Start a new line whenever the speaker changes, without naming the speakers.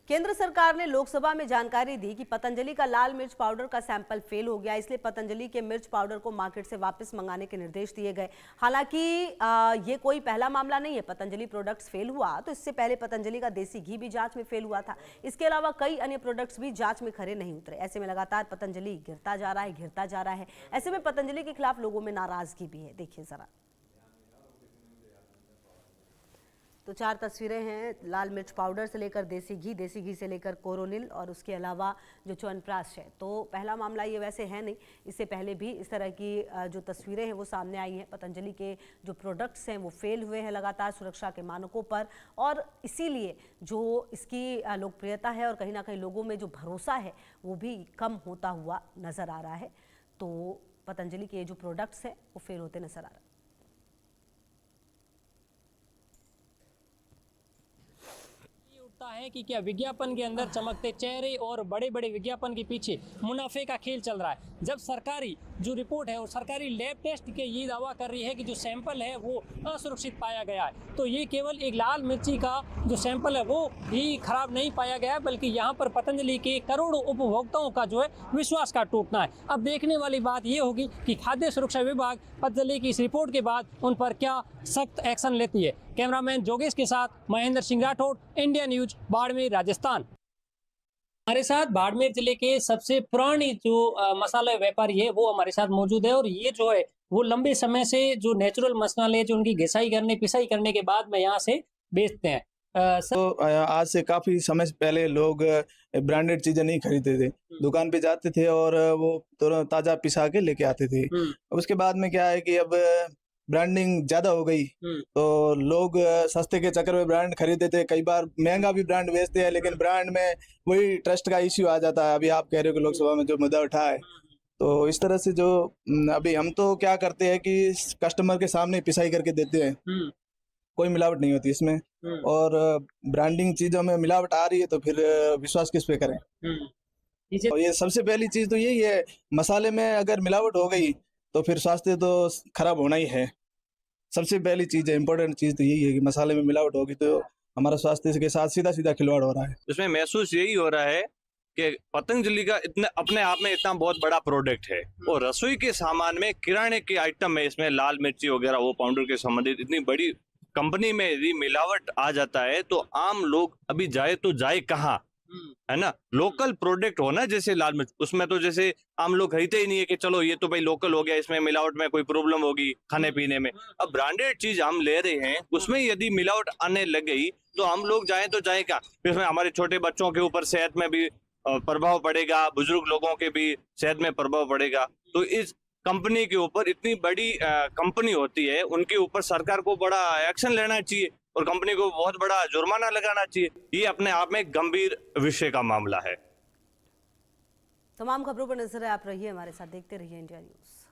केंद्र सरकार ने लोकसभा में जानकारी दी कि पतंजलि का लाल मिर्च पाउडर का सैंपल फेल हो गया, इसलिए पतंजलि के मिर्च पाउडर को मार्केट से वापस मंगाने के निर्देश दिए गए। हालांकि ये कोई पहला मामला नहीं है। पतंजलि प्रोडक्ट्स फेल हुआ तो इससे पहले पतंजलि का देसी घी भी जांच में फेल हुआ था। इसके अलावा कई अन्य प्रोडक्ट्स भी जांच में खरे नहीं उतरे। ऐसे में लगातार पतंजलि गिरता जा रहा है। ऐसे में पतंजलि के खिलाफ लोगों में नाराजगी भी है। देखिए जरा, तो 4 तस्वीरें हैं लाल मिर्च पाउडर से लेकर देसी घी से लेकर कोरोनिल और उसके अलावा जो च्यवनप्राश है। तो पहला मामला ये वैसे है नहीं, इससे पहले भी इस तरह की जो तस्वीरें हैं वो सामने आई हैं। पतंजलि के जो प्रोडक्ट्स हैं वो फेल हुए हैं लगातार सुरक्षा के मानकों पर, और इसीलिए जो इसकी लोकप्रियता है और कहीं ना कहीं लोगों में जो भरोसा है वो भी कम होता हुआ नज़र आ रहा है। तो पतंजलि के जो प्रोडक्ट्स हैं वो फेल होते नज़र आ रहे हैं।
है कि क्या विज्ञापन के अंदर चमकते चेहरे और बड़े बड़े विज्ञापन के पीछे मुनाफे का खेल चल रहा है, जब सरकारी जो रिपोर्ट है और सरकारी लैब टेस्ट के ये दावा कर रही है कि जो सैंपल है वो असुरक्षित पाया गया है। तो ये केवल एक लाल मिर्ची का जो सैंपल है वो ही खराब नहीं पाया गया, बल्कि यहाँ पर पतंजलि के करोड़ों उपभोक्ताओं का जो है विश्वास का टूटना है। अब देखने वाली बात ये होगी कि खाद्य सुरक्षा विभाग पतंजलि की इस रिपोर्ट के बाद उन पर क्या सख्त एक्शन लेती है। कैमरामैन जोगेश के साथ महेंद्र सिंह राठौड़, इंडिया न्यूज, बाड़मेर, राजस्थान। हमारे साथ बाड़मेर जिले के सबसे पुरानी जो मसाला व्यापारी है वो हमारे साथ मौजूद है, और ये जो है वो लंबे समय से जो नेचुरल मसाले जो उनकी पिसाई करने के बाद में यहाँ से बेचते हैं।
तो आज से काफी समय पहले लोग ब्रांडेड चीजें नहीं खरीदते थे, दुकान पे जाते थे और वो तुरंत ताजा पिसा के लेके आते थे। उसके बाद में क्या है कि अब ब्रांडिंग ज्यादा हो गई, तो लोग सस्ते के चक्कर में ब्रांड खरीदते थे। कई बार महंगा भी ब्रांड बेचते हैं, लेकिन ब्रांड में वही ट्रस्ट का इश्यू आ जाता है। अभी आप कह रहे हो कि लोकसभा में जो मुद्दा उठा है, तो इस तरह से जो अभी हम तो क्या करते हैं कि कस्टमर के सामने पिसाई करके देते हैं, कोई मिलावट नहीं होती इसमें। और ब्रांडिंग चीजों में मिलावट आ रही है तो फिर विश्वास किस पे करें। और ये सबसे पहली चीज तो यही है, मसाले में अगर मिलावट हो गई तो फिर स्वास्थ्य तो खराब होना ही है। सबसे पहली चीज है, इम्पोर्टेंट चीज तो यही है कि मसाले में मिलावट होगी तो हमारा स्वास्थ्य के साथ सीधा सीधा खिलवाड़ हो रहा है।
इसमें महसूस यही हो रहा है कि पतंजलि का इतने अपने आप में इतना बहुत बड़ा प्रोडक्ट है, और रसोई के सामान में किराने के आइटम में इसमें लाल मिर्ची वगैरह वो पाउडर के संबंधित इतनी बड़ी कंपनी में यदि मिलावट आ जाता है तो आम लोग अभी जाए तो जाए कहाँ, है ना। लोकल प्रोडक्ट हो ना, जैसे लाल मिर्च, उसमें तो जैसे आम लोग खरीदते ही नहीं है कि चलो ये तो भाई लोकल हो गया, इसमें मिलावट में कोई प्रॉब्लम होगी खाने पीने में। अब ब्रांडेड चीज हम ले रहे हैं, उसमें यदि मिलावट आने लग गई तो हम लोग जाए तो जाए क्या। इसमें हमारे छोटे बच्चों के ऊपर सेहत में भी प्रभाव पड़ेगा, बुजुर्ग लोगों के भी सेहत में प्रभाव पड़ेगा। तो इस कंपनी के ऊपर, इतनी बड़ी कंपनी होती है, उनके ऊपर सरकार को बड़ा एक्शन लेना चाहिए और कंपनी को बहुत बड़ा जुर्माना लगाना चाहिए। ये अपने आप में गंभीर विषय का मामला है।
तमाम खबरों पर नजर है, आप रहिए हमारे साथ, देखते रहिए इंडिया न्यूज।